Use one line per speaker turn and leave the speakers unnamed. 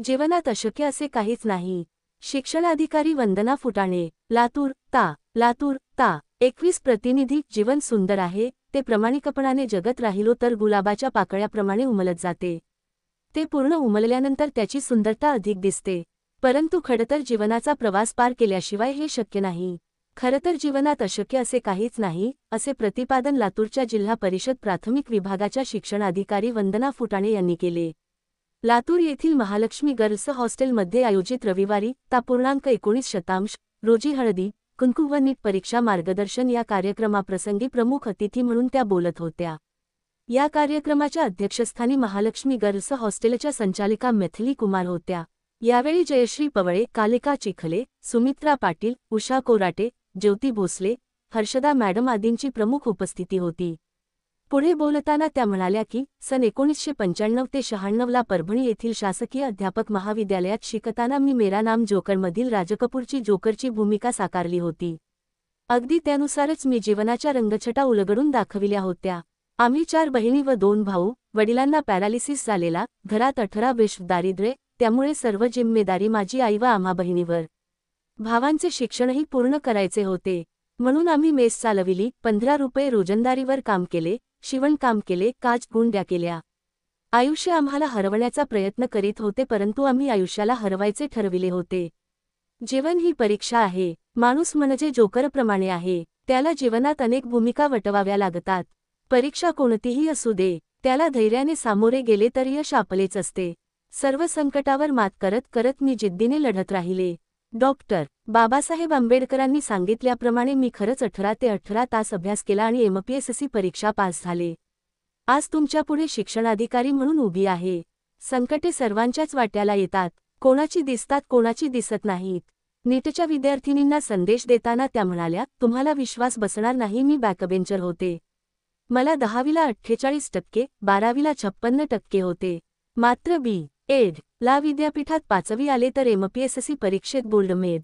जीवनात अशक्य असे काहीच नाही। शिक्षणाधिकारी वंदना फुटाणे, लातूर ता 21 प्रतिनिधी। जीवन सुंदर आहे, ते प्रामाणिकपणाने जगत राहिलो तर गुलाबाच्या पाकळ्याप्रमाणे उमलत जाते। ते पूर्ण उमलल्यानंतर त्याची सुंदरता अधिक दिसते। परंतु खडतर जीवनाचा प्रवास पार केल्याशिवाय हे शक्य नाही। खरतर जीवनात अशक्य असे काहीच नाही, असे प्रतिपादन लातूरच्या जिल्हा परिषद प्राथमिक विभागाच्या शिक्षणाधिकारी वंदना फुटाणे यांनी केले। लातूर येथील महालक्ष्मी गर्ल्स हॉस्टेलमध्ये आयोजित रविवारी ता.19 रोजी हळदी कुंकू व नीट परीक्षा मार्गदर्शन या कार्यक्रमाप्रसंगी प्रमुख अतिथी म्हणून त्या बोलत होत्या। या कार्यक्रमाच्या अध्यक्षस्थानी महालक्ष्मी गर्ल्स हॉस्टेलच्या संचालिका मैथिली कुमार होत्या। यावेळी जयश्री पवळे, कालिका चिखले, सुमित्रा पाटील, उषा कोराटे, ज्योती भोसले, हर्षदा मॅडम आदींची प्रमुख उपस्थिती होती। पुढे बोलताना त्या म्हणाल्या की सन 1995 ते 96 ला परभणी येथील शासकीय अध्यापक महाविद्यालयात शिकताना मी मेरा नाम जोकरमधील राजकपूरची जोकरची भूमिका साकारली होती। अगदी त्यानुसारच मी जीवनाच्या रंगछटा उलगडून दाखविल्या होत्या। आम्ही 4 बहिणी व 2 भाऊ, वडिलांना पॅरालिसिस झालेला, घरात 18 विश्व दारिद्र्य, त्यामुळे सर्व जिम्मेदारी माझी आई व आम्हा बहिणीवर। भावांचे शिक्षणही पूर्ण करायचे होते, म्हणून आम्ही मेस चालविली, 15 रुपये रोजंदारीवर काम केले, शिवणकाम केले, काच गुंड्या केल्या। आयुष्य आम्हाला हरवण्याचा प्रयत्न करीत होते, परंतु आम्ही आयुष्याला हरवायचे ठरविले होते। जीवन ही परीक्षा आहे। माणूस म्हणजे जोकरप्रमाणे आहे, त्याला जीवनात अनेक भूमिका वटवाव्या लागतात। परीक्षा कोणतीही असू दे, त्याला धैर्याने सामोरे गेले तर यश आपलेच असते। सर्व संकटावर मात करत करत मी जिद्दीने लढत राहिले। डॉक्टर बाबासाहेब आंबेडकरांनी सांगितल्याप्रमाणे मी खरंच 18 ते 18 तास अभ्यास केला आणि एमपीएससी परीक्षा पास झाले। आज तुमच्यापुढे शिक्षणाधिकारी म्हणून उभी आहे। संकटे सर्वांच्याच वाट्याला येतात, कोणाची दिसतात कोणाची दिसत नाहीत। नीटच्या विद्यार्थिनींना संदेश देताना त्या म्हणाल्या, तुम्हाला विश्वास बसणार नाही, मी बॅकबेंचर होते। मला 10वीला 48%, 12वीला 56% होते। मात्र बी.एड. ला विद्यापीठात 5वी आले तर एमपीएससी परीक्षेत गोल्ड मेड